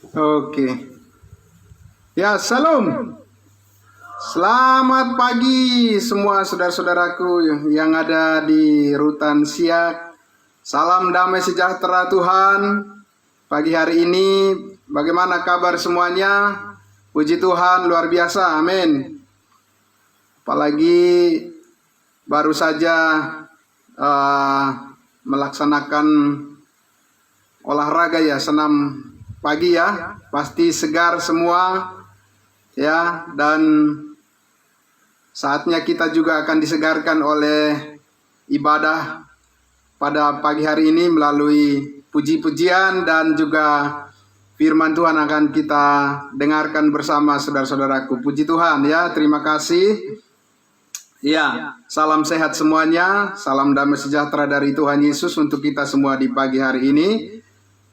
Oke. Ya, salam. Selamat pagi semua saudara-saudaraku yang ada di Rutan Siak. Salam damai sejahtera Tuhan. Pagi hari ini bagaimana kabar semuanya? Puji Tuhan luar biasa. Amin. Apalagi baru saja melaksanakan olahraga ya, senam pagi ya. Pasti segar semua ya, dan saatnya kita juga akan disegarkan oleh ibadah pada pagi hari ini melalui puji-pujian dan juga firman Tuhan akan kita dengarkan bersama saudara-saudaraku. Puji Tuhan ya, terima kasih. Ya, salam sehat semuanya, salam damai sejahtera dari Tuhan Yesus untuk kita semua di pagi hari ini.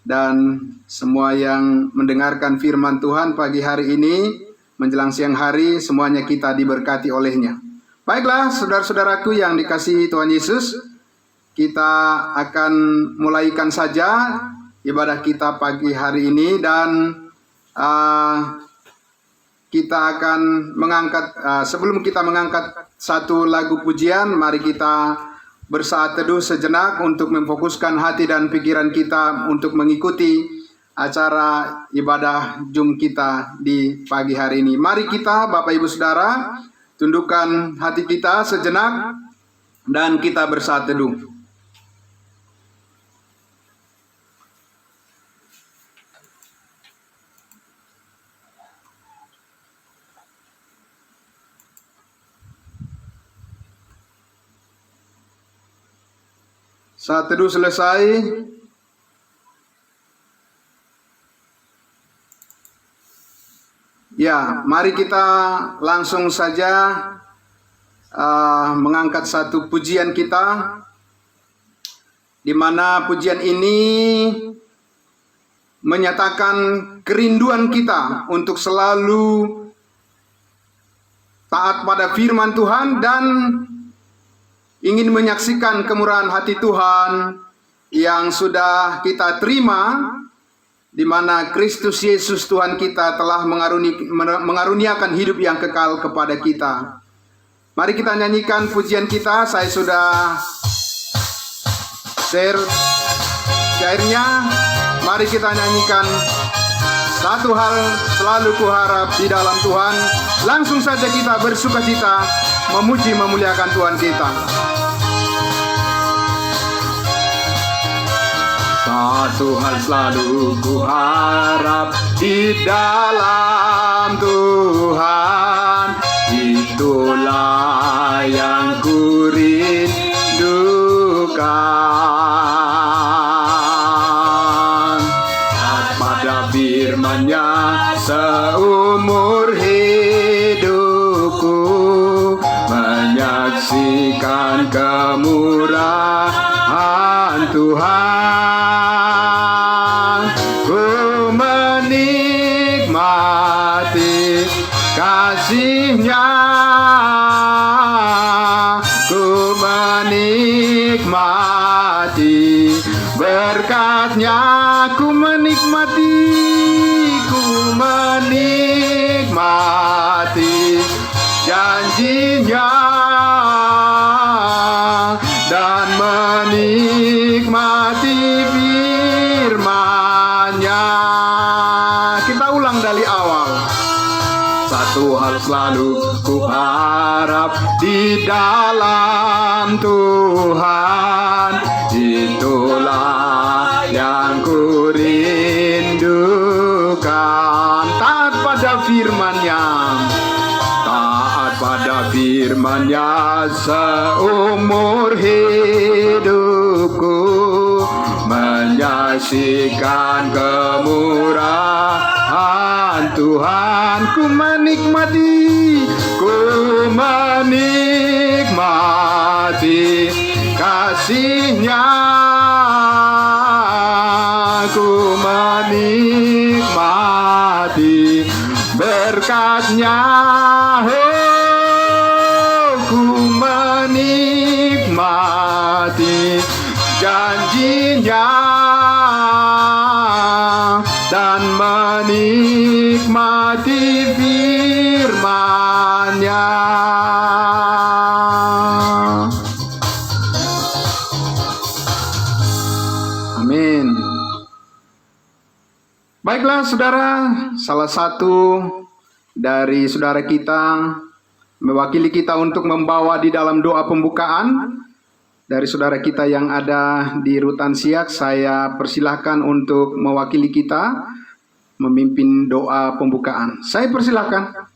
Dan semua yang mendengarkan firman Tuhan pagi hari ini menjelang siang hari, semuanya kita diberkati olehnya. Baiklah saudara-saudaraku yang dikasihi Tuhan Yesus, kita akan mulaikan saja ibadah kita pagi hari ini. Dan kita akan mengangkat, sebelum kita mengangkat satu lagu pujian, mari kita bersaat teduh sejenak untuk memfokuskan hati dan pikiran kita untuk mengikuti acara ibadah Jum kita di pagi hari ini. Mari kita Bapak Ibu Saudara tundukkan hati kita sejenak dan kita bersaat teduh. Saat teduh selesai, ya, mari kita langsung saja mengangkat satu pujian kita, di mana pujian ini menyatakan kerinduan kita untuk selalu taat pada firman Tuhan dan ingin menyaksikan kemurahan hati Tuhan yang sudah kita terima, di mana Kristus Yesus Tuhan kita telah mengaruniakan hidup yang kekal kepada kita. Mari kita nyanyikan pujian kita. Saya sudah share syairnya. Mari kita nyanyikan Satu Hal Selalu Kuharap di Dalam Tuhan. Langsung saja kita bersukacita memuji memuliakan Tuhan kita. Satu hal selalu kuharap di dalam Tuhan, itulah yang kurindukan. Taat pada firman-Nya seumur hidupku, menyaksikan kemurahan Tuhan. Ku menikmati kasih-Nya, ku menikmati berkat-Nya, ku menikmati janji-Nya dan menikmati firman-Nya. Kita ulang dari awal. Satu hal selalu kuharap di dalam Tuhan, itulah yang kurindukan. Taat pada firman-Nya, taat pada firman-Nya seumur hidupku, menyaksikan kemurahan Tuhan. Ku menikmati kasih-Nya, ku menikmati berkat-Nya, ku menikmati janji-Nya dan menikmati Amin. Baiklah saudara, salah satu dari saudara kita mewakili kita untuk membawa di dalam doa pembukaan. Dari saudara kita yang ada di Rutan Siak, saya persilahkan untuk mewakili kita memimpin doa pembukaan. Saya persilahkan.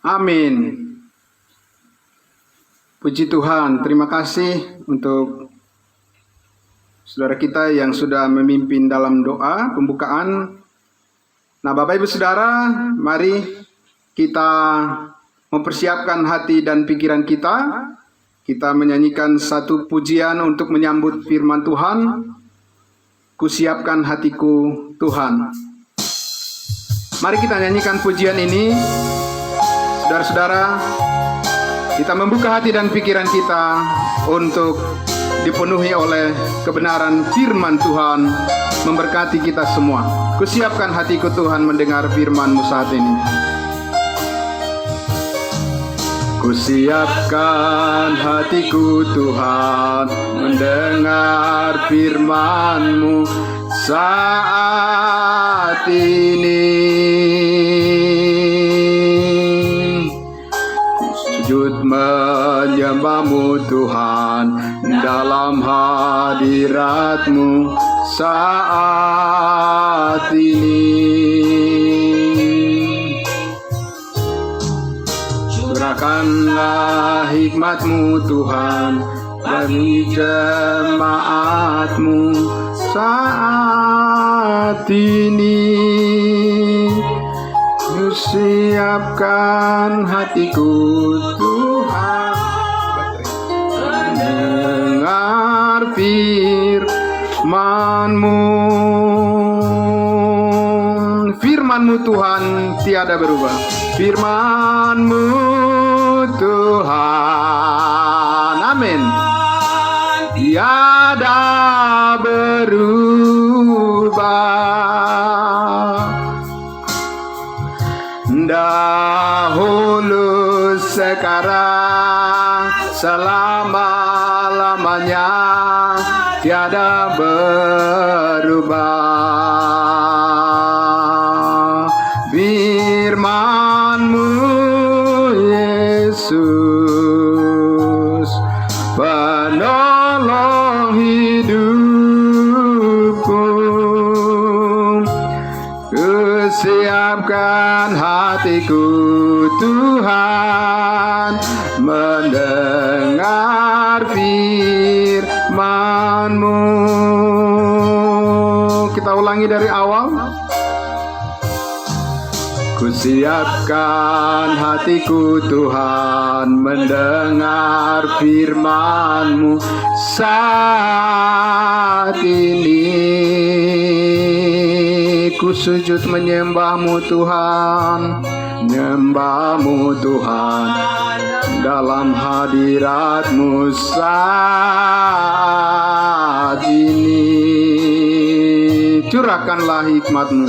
Amin. Puji Tuhan, terima kasih untuk saudara kita yang sudah memimpin dalam doa pembukaan. Nah, Bapak Ibu Saudara, mari kita mempersiapkan hati dan pikiran kita. Kita menyanyikan satu pujian untuk menyambut firman Tuhan. Kusiapkan hatiku Tuhan. Mari kita nyanyikan pujian ini. Saudara-saudara, kita membuka hati dan pikiran kita untuk dipenuhi oleh kebenaran firman Tuhan, memberkati kita semua. Kusiapkan hatiku Tuhan mendengar firman-Mu saat ini. Kusiapkan hatiku Tuhan mendengar firman-Mu saat ini. Sujud menyembah-Mu Tuhan dalam hadirat-Mu saat ini. Curahkanlah hikmat-Mu Tuhan bagi jemaat-Mu saat ini. Kusiapkan hatiku Tuhan mendengar firman-Mu. Firman-Mu Tuhan tiada berubah. Firman-Mu Tuhan, amin, tiada berubah. Dahulu, sekarang, selama-lamanya tiada berubah. Firman-Mu Yesus, penolong hidupku. Kusiapkan hatiku Tuhan mendengar firman-Mu. Kita ulangi dari awal. Kusiapkan hatiku Tuhan mendengar firman-Mu saat ini. Ku sujud menyembah-Mu Tuhan, menyembah-Mu Tuhan dalam hadirat-Mu saat ini. Curahkanlah hikmat-Mu,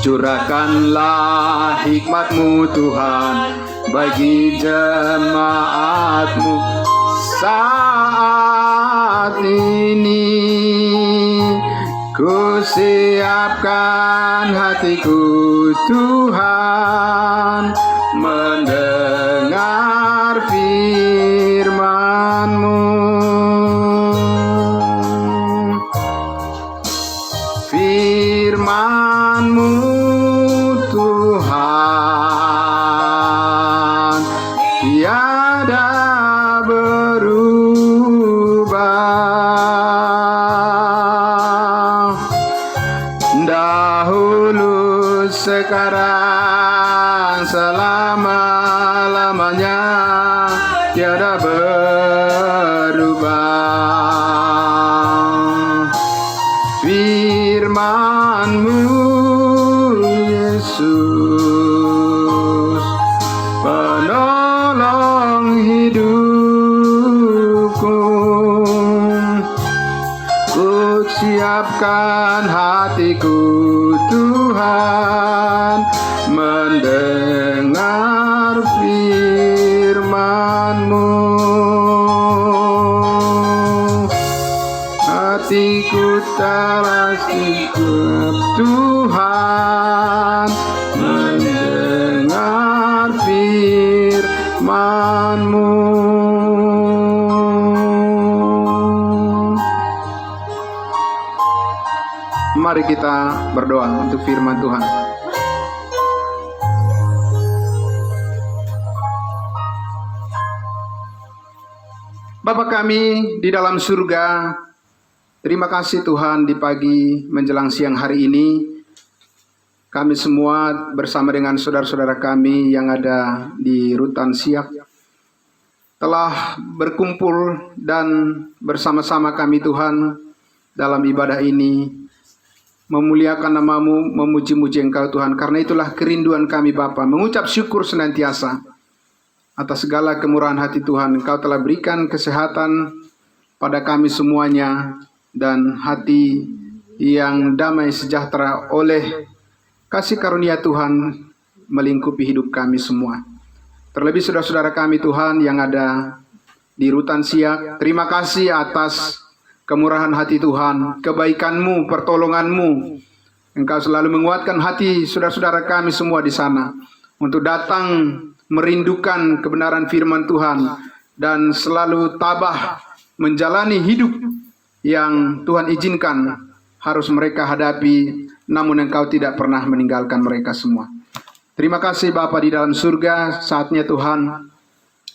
curahkanlah hikmat-Mu Tuhan bagi jemaat-Mu saat saat ini ku siapkan hatiku Tuhan mendengar firman-Mu. Firman-Mu Tuhan tiada berubah, dahulu sekarang selama-lamanya tiada berubah. Firman-Mu Yesus penolong hidupku, ku siapkan hatiku Tuhan mendengar firman-Mu. Hatiku terasiap Tuhan mendengar firman-Mu. Mari kita berdoa untuk firman Tuhan. Bapa kami di dalam surga, terima kasih Tuhan di pagi menjelang siang hari ini. Kami semua bersama dengan saudara-saudara kami yang ada di Rutan Siak telah berkumpul dan bersama-sama kami Tuhan dalam ibadah ini memuliakan nama-Mu, memuji-muji Engkau Tuhan. Karena itulah kerinduan kami Bapa, mengucap syukur senantiasa atas segala kemurahan hati Tuhan. Engkau telah berikan kesehatan pada kami semuanya dan hati yang damai sejahtera oleh kasih karunia Tuhan melingkupi hidup kami semua. Terlebih saudara-saudara kami Tuhan yang ada di Rutan Siak, terima kasih atas kemurahan hati Tuhan, kebaikan-Mu, pertolongan-Mu. Engkau selalu menguatkan hati saudara-saudara kami semua di sana untuk datang merindukan kebenaran firman Tuhan dan selalu tabah menjalani hidup yang Tuhan izinkan harus mereka hadapi, namun Engkau tidak pernah meninggalkan mereka semua. Terima kasih Bapa di dalam surga, saatnya Tuhan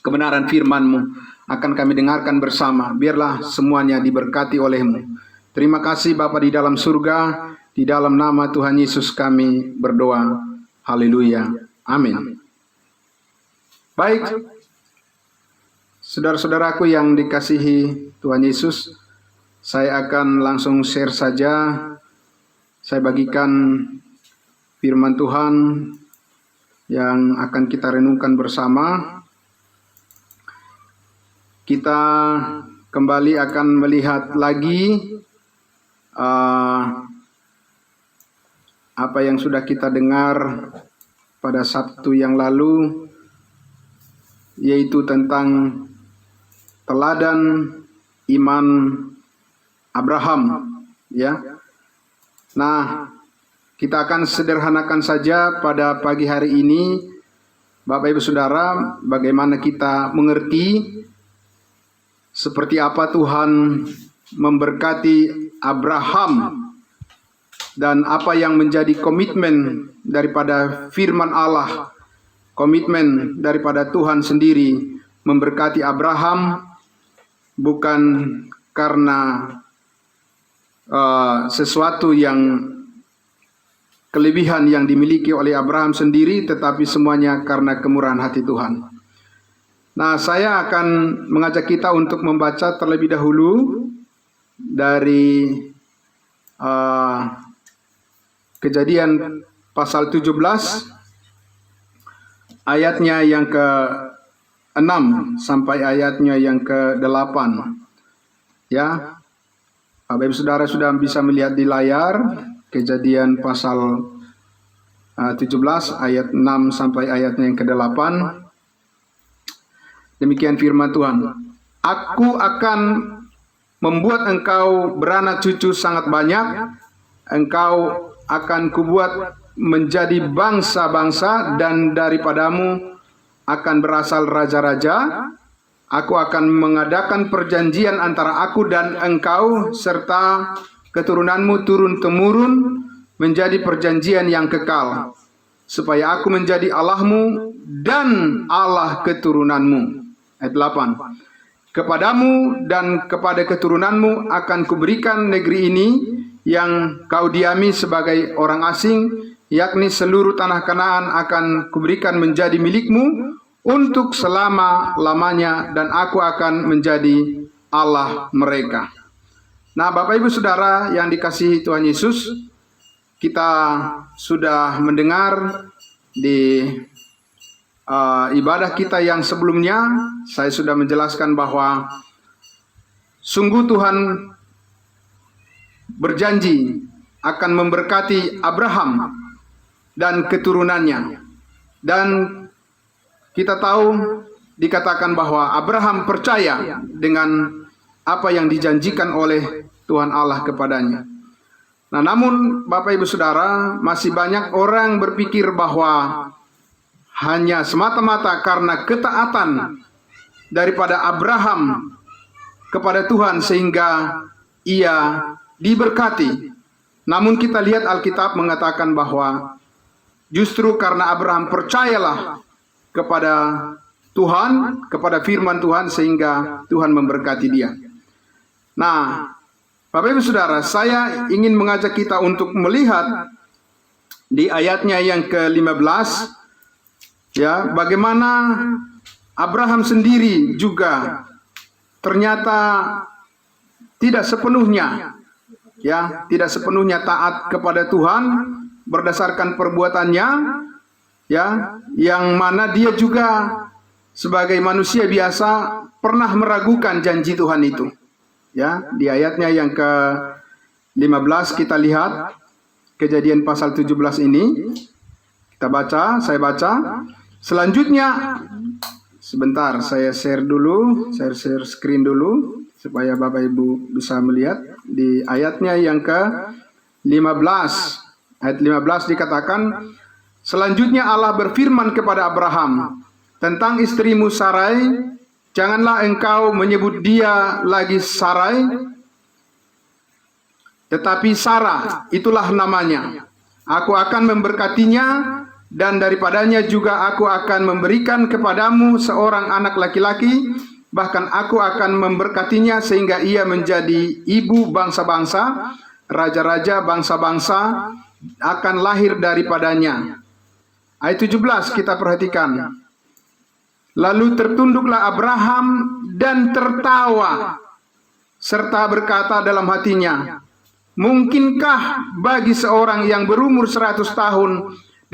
kebenaran firman-Mu akan kami dengarkan bersama. Biarlah semuanya diberkati oleh-Mu. Terima kasih Bapa di dalam surga, di dalam nama Tuhan Yesus kami berdoa. Haleluya. Amin. Baik, saudara-saudaraku yang dikasihi Tuhan Yesus, saya akan langsung share saja. Saya bagikan firman Tuhan yang akan kita renungkan bersama. Kita kembali akan melihat lagi apa yang sudah kita dengar pada Sabtu yang lalu, yaitu tentang teladan iman Abraham, ya. Nah, kita akan sederhanakan saja pada pagi hari ini, Bapak Ibu Saudara, bagaimana kita mengerti seperti apa Tuhan memberkati Abraham dan apa yang menjadi komitmen daripada firman Allah, komitmen daripada Tuhan sendiri memberkati Abraham bukan karena sesuatu yang kelebihan yang dimiliki oleh Abraham sendiri, tetapi semuanya karena kemurahan hati Tuhan. Nah, saya akan mengajak kita untuk membaca terlebih dahulu dari Kejadian pasal 17 ayatnya yang ke-6 sampai ayatnya yang ke-8. Ya, Bapak Ibu Saudara sudah bisa melihat di layar Kejadian pasal 17 ayat 6 sampai ayatnya yang ke-8. Demikian firman Tuhan. Aku akan membuat engkau beranak cucu sangat banyak. Engkau akan kubuat menjadi bangsa-bangsa, dan daripadamu akan berasal raja-raja. Aku akan mengadakan perjanjian antara aku dan engkau serta keturunanmu turun-temurun menjadi perjanjian yang kekal, supaya aku menjadi Allahmu dan Allah keturunanmu. Ayat 8. Kepadamu dan kepada keturunanmu akan kuberikan negeri ini yang kau diami sebagai orang asing, yakni seluruh tanah Kanaan akan kuberikan menjadi milikmu untuk selama-lamanya, dan aku akan menjadi Allah mereka. Nah, Bapak Ibu Saudara yang dikasihi Tuhan Yesus, kita sudah mendengar di ibadah kita yang sebelumnya, saya sudah menjelaskan bahwa sungguh Tuhan berjanji akan memberkati Abraham dan keturunannya. Dan kita tahu dikatakan bahwa Abraham percaya dengan apa yang dijanjikan oleh Tuhan Allah kepadanya. Nah, namun Bapak Ibu Saudara, masih banyak orang berpikir bahwa hanya semata-mata karena ketaatan daripada Abraham kepada Tuhan sehingga ia diberkati. Namun kita lihat Alkitab mengatakan bahwa justru karena Abraham percayalah kepada Tuhan, kepada firman Tuhan, sehingga Tuhan memberkati dia. Nah, Bapak Ibu Saudara, saya ingin mengajak kita untuk melihat di ayatnya yang ke-15, ya, bagaimana Abraham sendiri juga ternyata tidak sepenuhnya, ya, tidak sepenuhnya taat kepada Tuhan berdasarkan perbuatannya, ya, yang mana dia juga sebagai manusia biasa pernah meragukan janji Tuhan itu. Ya, di ayatnya yang ke-15 kita lihat Kejadian pasal 17 ini. Kita baca, saya baca. Selanjutnya, sebentar saya share dulu, saya share screen dulu supaya Bapak Ibu bisa melihat di ayatnya yang ke-15. Ayat 15 dikatakan, selanjutnya Allah berfirman kepada Abraham tentang istrimu Sarai, janganlah engkau menyebut dia lagi Sarai, tetapi Sarah, itulah namanya. Aku akan memberkatinya, dan daripadanya juga aku akan memberikan kepadamu seorang anak laki-laki, bahkan aku akan memberkatinya sehingga ia menjadi ibu bangsa-bangsa, raja-raja bangsa-bangsa akan lahir daripadanya. Ayat 17 kita perhatikan. Lalu tertunduklah Abraham dan tertawa, serta berkata dalam hatinya, mungkinkah bagi seorang yang berumur 100 tahun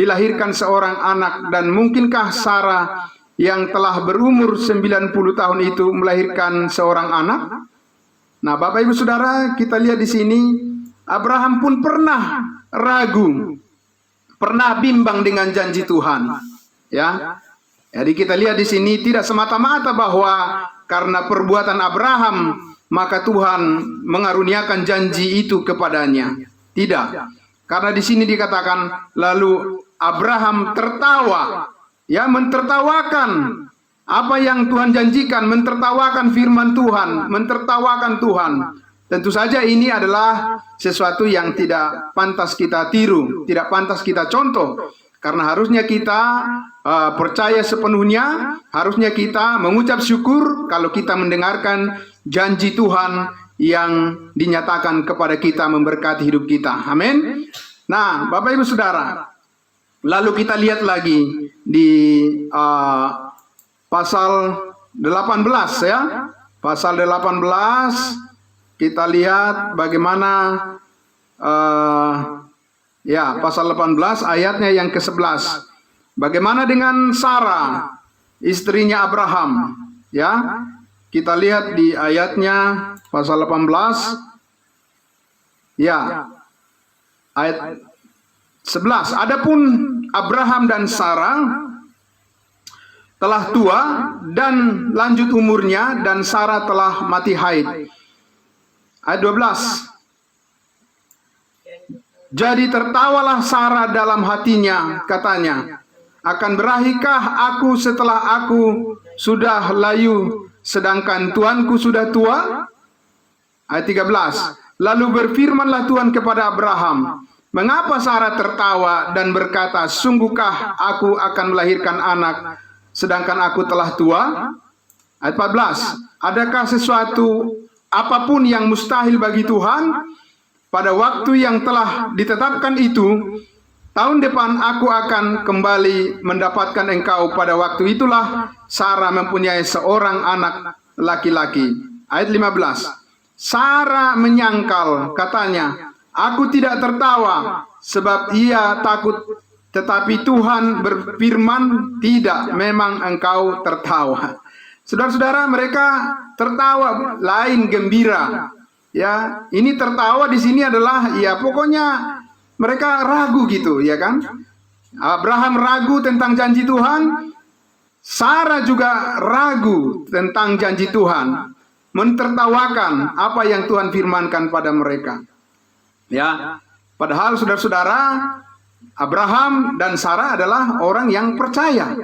dilahirkan seorang anak, dan mungkinkah Sarah yang telah berumur 90 tahun itu melahirkan seorang anak? Nah, Bapak Ibu Saudara, kita lihat di sini Abraham pun pernah ragu, pernah bimbang dengan janji Tuhan. Ya, jadi kita lihat di sini tidak semata-mata bahwa karena perbuatan Abraham maka Tuhan mengaruniakan janji itu kepadanya. Tidak. Karena di sini dikatakan lalu Abraham tertawa, ya, mentertawakan apa yang Tuhan janjikan, mentertawakan firman Tuhan, mentertawakan Tuhan. Tentu saja ini adalah sesuatu yang tidak pantas kita tiru, tidak pantas kita contoh. Karena harusnya kita percaya sepenuhnya, harusnya kita mengucap syukur kalau kita mendengarkan janji Tuhan yang dinyatakan kepada kita memberkati hidup kita. Amin. Nah, Bapak Ibu Saudara, lalu kita lihat lagi di pasal 18, ya. Pasal 18 kita lihat bagaimana ya, pasal 18 ayatnya yang ke-11. Bagaimana dengan Sarah, istrinya Abraham? Ya, kita lihat di ayatnya pasal 18. Ya, ayat 11. Adapun Abraham dan Sarah telah tua dan lanjut umurnya, dan Sarah telah mati haid. Ayat 12. Jadi tertawalah Sarah dalam hatinya, katanya, akan berahikah aku setelah aku sudah layu, sedangkan Tuanku sudah tua? Ayat 13. Lalu berfirmanlah Tuhan kepada Abraham, mengapa Sarah tertawa dan berkata, sungguhkah aku akan melahirkan anak, sedangkan aku telah tua? Ayat 14. Adakah sesuatu apapun yang mustahil bagi Tuhan? Pada waktu yang telah ditetapkan itu, tahun depan aku akan kembali mendapatkan engkau. Pada waktu itulah Sarah mempunyai seorang anak laki-laki. Ayat 15. Sarah menyangkal, katanya, aku tidak tertawa sebab ia takut. Tetapi Tuhan berfirman, tidak, memang engkau tertawa. Saudara-saudara, mereka tertawa, lain gembira. Ya, ini tertawa di sini adalah ya pokoknya mereka ragu gitu, ya kan? Abraham ragu tentang janji Tuhan, Sarah juga ragu tentang janji Tuhan, mentertawakan apa yang Tuhan firmankan pada mereka. Ya, padahal saudara-saudara, Abraham dan Sarah adalah orang yang percaya.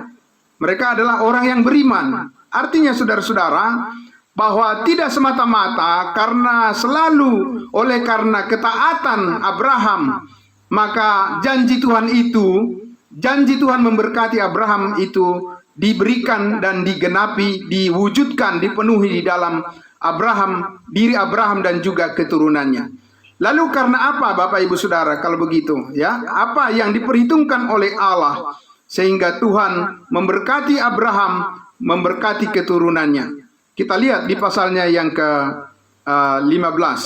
Mereka adalah orang yang beriman. Artinya saudara-saudara, bahwa tidak semata-mata karena selalu oleh karena ketaatan Abraham, maka janji Tuhan memberkati Abraham itu diberikan dan digenapi, diwujudkan, dipenuhi di dalam Abraham, diri Abraham dan juga keturunannya. Lalu karena apa Bapak Ibu Saudara kalau begitu, ya? Apa yang diperhitungkan oleh Allah sehingga Tuhan memberkati Abraham, memberkati keturunannya? Kita lihat di pasalnya yang ke-15.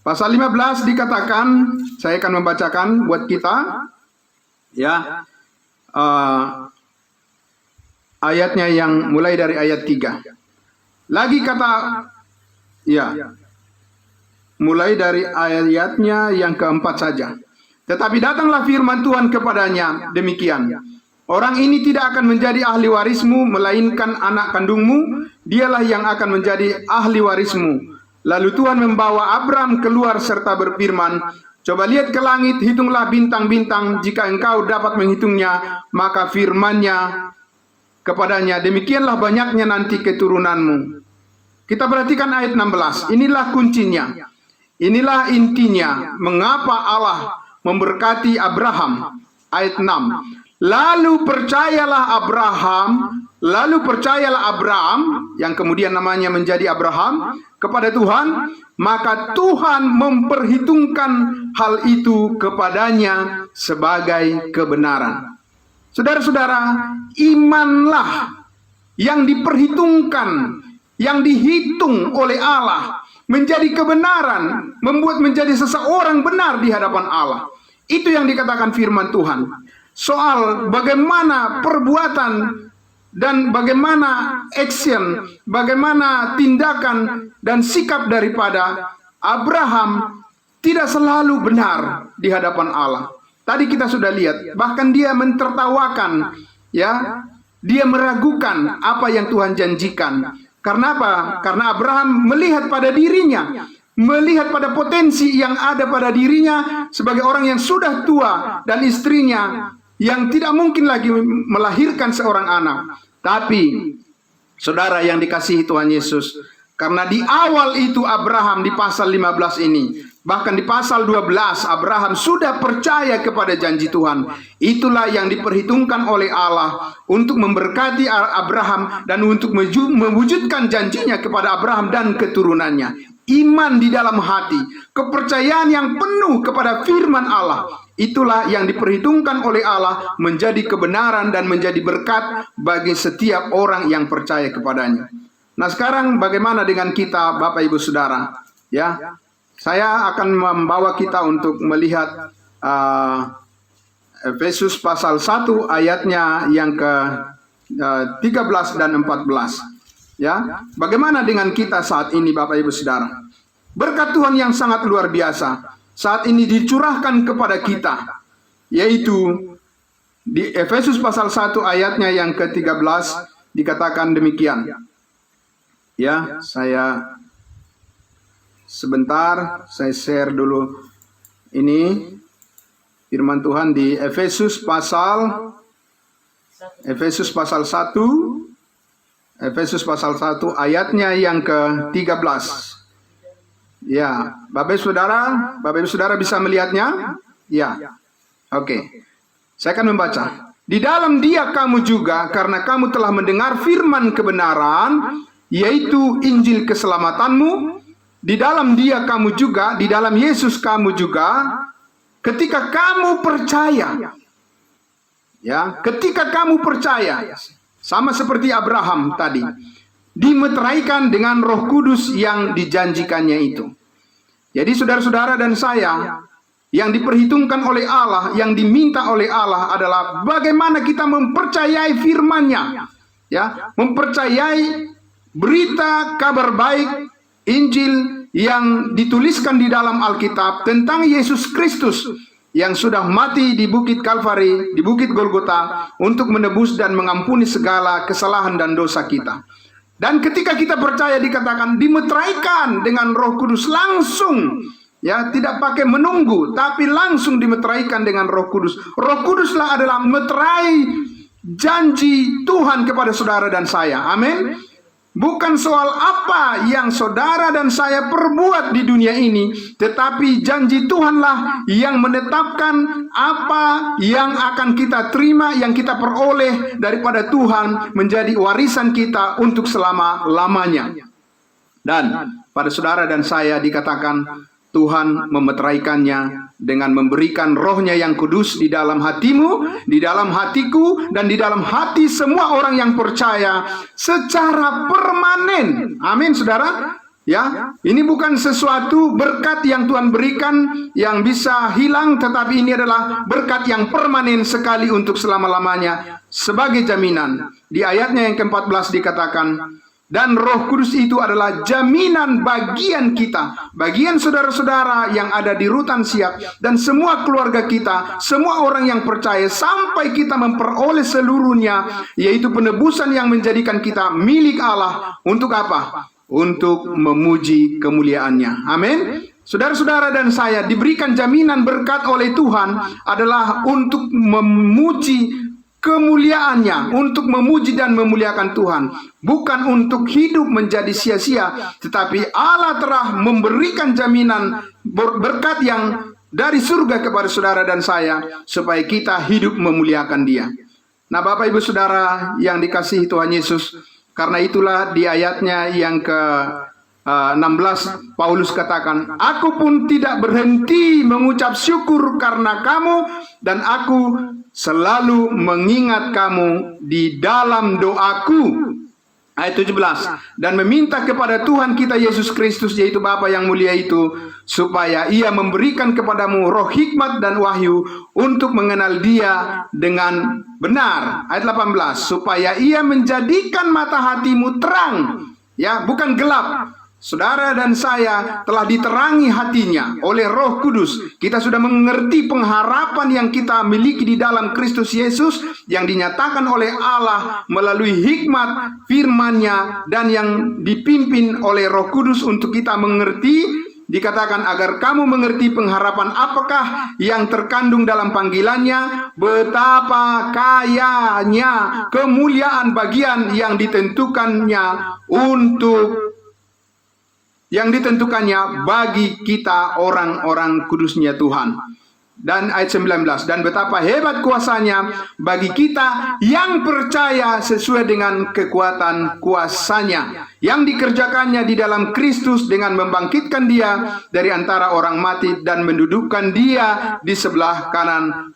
Pasal 15 dikatakan, saya akan membacakan buat kita, ya, ayatnya yang mulai dari ayat 3. Lagi kata, ya, mulai dari ayatnya yang keempat saja. Tetapi datanglah firman Tuhan kepadanya, demikian. Orang ini tidak akan menjadi ahli warismu, melainkan anak kandungmu, dialah yang akan menjadi ahli warismu. Lalu Tuhan membawa Abram keluar serta berfirman, coba lihat ke langit, hitunglah bintang-bintang, jika engkau dapat menghitungnya, maka firman-Nya kepadanya, demikianlah banyaknya nanti keturunanmu. Kita perhatikan ayat 16, inilah kuncinya, inilah intinya, mengapa Allah memberkati Abraham. Ayat 6, lalu percayalah Abraham, yang kemudian namanya menjadi Abraham, kepada Tuhan, maka Tuhan memperhitungkan hal itu kepadanya sebagai kebenaran. Saudara-saudara, imanlah yang diperhitungkan, yang dihitung oleh Allah, menjadi kebenaran, membuat menjadi seseorang benar di hadapan Allah. Itu yang dikatakan firman Tuhan. Soal bagaimana perbuatan dan bagaimana action, bagaimana tindakan dan sikap daripada Abraham tidak selalu benar di hadapan Allah. Tadi kita sudah lihat, bahkan dia mentertawakan, ya, dia meragukan apa yang Tuhan janjikan. Karena apa? Karena Abraham melihat pada dirinya, melihat pada potensi yang ada pada dirinya sebagai orang yang sudah tua dan istrinya yang tidak mungkin lagi melahirkan seorang anak. Tapi saudara yang dikasihi Tuhan Yesus, karena di awal itu Abraham di pasal 15 ini, bahkan di pasal 12 Abraham sudah percaya kepada janji Tuhan. Itulah yang diperhitungkan oleh Allah untuk memberkati Abraham dan untuk mewujudkan janjinya kepada Abraham dan keturunannya. Iman di dalam hati, kepercayaan yang penuh kepada firman Allah, itulah yang diperhitungkan oleh Allah menjadi kebenaran dan menjadi berkat bagi setiap orang yang percaya kepadanya. Nah, sekarang bagaimana dengan kita Bapak Ibu Saudara? Ya, saya akan membawa kita untuk melihat Efesus pasal 1 ayatnya yang ke-13 dan 14. Ya, bagaimana dengan kita saat ini Bapak Ibu Saudara? Berkat Tuhan yang sangat luar biasa saat ini dicurahkan kepada kita, yaitu di Efesus pasal 1 ayatnya yang ke-13 dikatakan demikian. Ya, saya Sebentar, saya share dulu ini firman Tuhan di Efesus pasal 1. Efesus pasal 1 ayatnya yang ke-13. Ya, Bapak Ibu Saudara bisa melihatnya? Ya. Oke. Saya akan membaca. Di dalam Dia kamu juga, karena kamu telah mendengar firman kebenaran, yaitu Injil keselamatanmu. Di dalam Dia kamu juga, di dalam Yesus kamu juga, ketika kamu percaya. Ya, ketika kamu percaya, sama seperti Abraham tadi, dimeteraikan dengan Roh Kudus yang dijanjikannya itu. Jadi saudara-saudara dan saya, yang diperhitungkan oleh Allah, yang diminta oleh Allah adalah bagaimana kita mempercayai firman-Nya, ya, mempercayai berita kabar baik Injil yang dituliskan di dalam Alkitab tentang Yesus Kristus yang sudah mati di Bukit Kalvari, di Bukit Golgota untuk menebus dan mengampuni segala kesalahan dan dosa kita. Dan ketika kita percaya dikatakan dimeteraikan dengan Roh Kudus langsung. Ya, tidak pakai menunggu, tapi langsung dimeteraikan dengan Roh Kudus. Roh Kuduslah adalah meterai janji Tuhan kepada saudara dan saya. Amin. Bukan soal apa yang saudara dan saya perbuat di dunia ini, tetapi janji Tuhanlah yang menetapkan apa yang akan kita terima, yang kita peroleh daripada Tuhan menjadi warisan kita untuk selama-lamanya. Dan pada saudara dan saya dikatakan Tuhan memeteraikannya dengan memberikan Roh-Nya yang kudus di dalam hatimu, di dalam hatiku, dan di dalam hati semua orang yang percaya secara permanen. Amin, saudara. Ya, ini bukan sesuatu berkat yang Tuhan berikan yang bisa hilang, tetapi ini adalah berkat yang permanen sekali untuk selama-lamanya sebagai jaminan. Di ayatnya yang ke-14 dikatakan, dan Roh Kudus itu adalah jaminan bagian kita, bagian saudara-saudara yang ada di Rutan Siak, dan semua keluarga kita, semua orang yang percaya, sampai kita memperoleh seluruhnya, yaitu penebusan yang menjadikan kita milik Allah. Untuk apa? Untuk memuji kemuliaan-Nya. Amin. Saudara-saudara dan saya diberikan jaminan berkat oleh Tuhan adalah untuk memuji kemuliaan-Nya, untuk memuji dan memuliakan Tuhan, bukan untuk hidup menjadi sia-sia, tetapi Allah telah memberikan jaminan berkat yang dari surga kepada saudara dan saya, supaya kita hidup memuliakan Dia. Nah, Bapak Ibu Saudara yang dikasihi Tuhan Yesus, karena itulah di ayatnya yang ke-16 Paulus katakan, aku pun tidak berhenti mengucap syukur karena kamu, dan aku selalu mengingat kamu di dalam doaku. Ayat 17, dan meminta kepada Tuhan kita Yesus Kristus, yaitu Bapa yang mulia itu, supaya Ia memberikan kepadamu roh hikmat dan wahyu untuk mengenal Dia dengan benar. Ayat 18, supaya Ia menjadikan mata hatimu terang, ya, bukan gelap. Saudara dan saya telah diterangi hatinya oleh Roh Kudus. Kita sudah mengerti pengharapan yang kita miliki di dalam Kristus Yesus, yang dinyatakan oleh Allah melalui hikmat firman-Nya, dan yang dipimpin oleh Roh Kudus untuk kita mengerti. Dikatakan agar kamu mengerti pengharapan apakah yang terkandung dalam panggilannya, betapa kayanya kemuliaan bagian yang ditentukannya bagi kita orang-orang kudusnya Tuhan. Dan ayat 19, dan betapa hebat kuasanya bagi kita yang percaya sesuai dengan kekuatan kuasanya, yang dikerjakannya di dalam Kristus dengan membangkitkan Dia dari antara orang mati dan mendudukkan Dia di sebelah kanan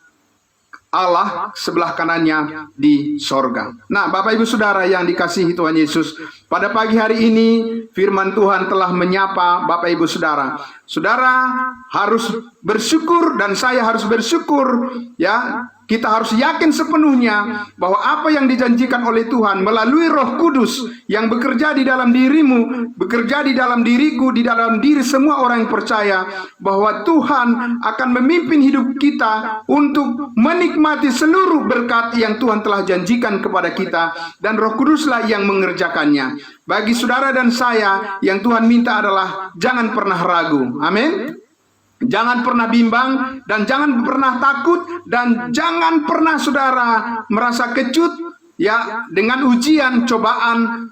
Allah, sebelah kanannya di sorga. Nah, Bapak Ibu Saudara yang dikasihi Tuhan Yesus, pada pagi hari ini firman Tuhan telah menyapa Bapak Ibu Saudara. Saudara harus bersyukur dan saya harus bersyukur, ya. Kita harus yakin sepenuhnya bahwa apa yang dijanjikan oleh Tuhan melalui Roh Kudus yang bekerja di dalam dirimu, bekerja di dalam diriku, di dalam diri semua orang yang percaya, bahwa Tuhan akan memimpin hidup kita untuk menikmati seluruh berkat yang Tuhan telah janjikan kepada kita, dan Roh Kuduslah yang mengerjakannya. Bagi saudara dan saya, yang Tuhan minta adalah jangan pernah ragu. Amin. Jangan pernah bimbang, dan jangan pernah takut, dan jangan pernah saudara merasa kecut ya dengan ujian, cobaan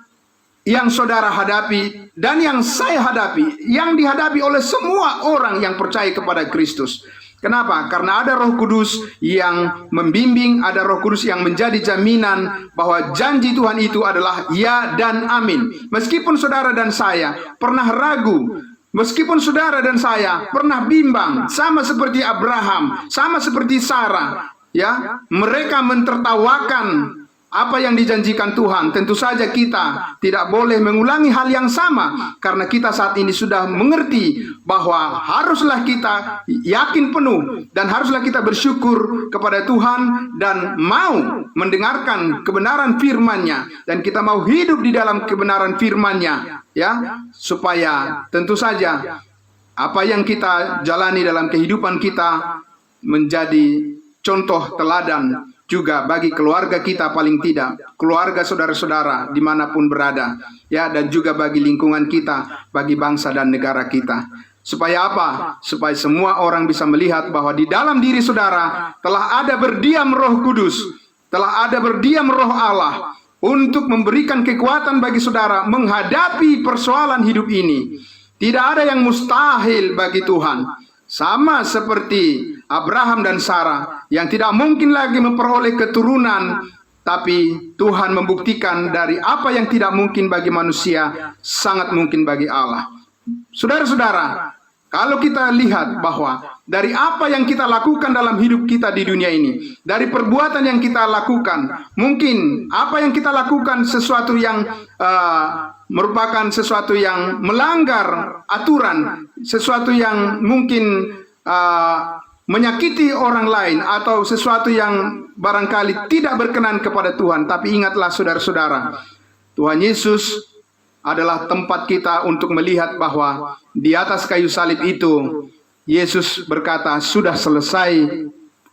yang saudara hadapi dan yang saya hadapi, yang dihadapi oleh semua orang yang percaya kepada Kristus. Kenapa? Karena ada Roh Kudus yang membimbing, ada Roh Kudus yang menjadi jaminan bahwa janji Tuhan itu adalah ya dan amin. Meskipun saudara dan saya pernah ragu, meskipun saudara dan saya pernah bimbang, sama seperti Abraham, sama seperti Sarah, ya, mereka mentertawakan apa yang dijanjikan Tuhan. Tentu saja kita tidak boleh mengulangi hal yang sama, karena kita saat ini sudah mengerti bahwa haruslah kita yakin penuh dan haruslah kita bersyukur kepada Tuhan dan mau mendengarkan kebenaran firman-Nya, dan kita mau hidup di dalam kebenaran firman-Nya, ya, supaya tentu saja apa yang kita jalani dalam kehidupan kita menjadi contoh teladan juga bagi keluarga kita, paling tidak keluarga saudara-saudara dimanapun berada, ya, dan juga bagi lingkungan kita, bagi bangsa dan negara kita. Supaya apa? Supaya semua orang bisa melihat bahwa di dalam diri saudara telah ada berdiam Roh Kudus, telah ada berdiam Roh Allah untuk memberikan kekuatan bagi saudara menghadapi persoalan hidup ini. Tidak ada yang mustahil bagi Tuhan. Sama seperti Abraham dan Sarah yang tidak mungkin lagi memperoleh keturunan, tapi Tuhan membuktikan dari apa yang tidak mungkin bagi manusia sangat mungkin bagi Allah. Saudara-saudara, kalau kita lihat bahwa dari apa yang kita lakukan dalam hidup kita di dunia ini, dari perbuatan yang kita lakukan, mungkin apa yang kita lakukan sesuatu yang merupakan sesuatu yang melanggar aturan, sesuatu yang mungkin menyakiti orang lain, atau sesuatu yang barangkali tidak berkenan kepada Tuhan. Tapi ingatlah saudara-saudara, Tuhan Yesus adalah tempat kita untuk melihat bahwa di atas kayu salib itu Yesus berkata, sudah selesai.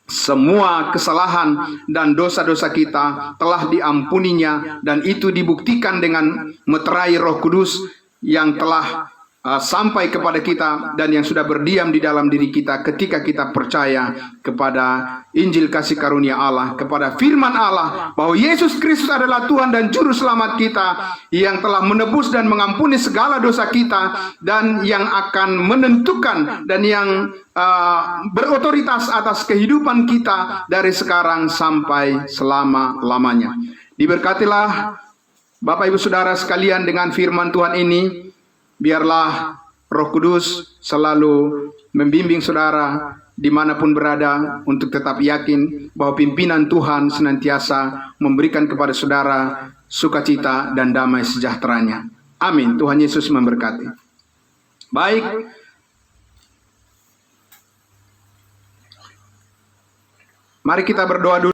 Semua kesalahan dan dosa-dosa kita telah diampuninya, dan itu dibuktikan dengan meterai Roh Kudus yang telah sampai kepada kita dan yang sudah berdiam di dalam diri kita ketika kita percaya kepada Injil kasih karunia Allah, kepada firman Allah bahwa Yesus Kristus adalah Tuhan dan Juru Selamat kita, yang telah menebus dan mengampuni segala dosa kita, dan yang akan menentukan dan yang berotoritas atas kehidupan kita dari sekarang sampai selama-lamanya. Diberkatilah Bapak Ibu Saudara sekalian dengan firman Tuhan ini. Biarlah Roh Kudus selalu membimbing saudara dimanapun berada untuk tetap yakin bahwa pimpinan Tuhan senantiasa memberikan kepada saudara sukacita dan damai sejahteranya. Amin. Tuhan Yesus memberkati. Baik. Mari kita berdoa dulu.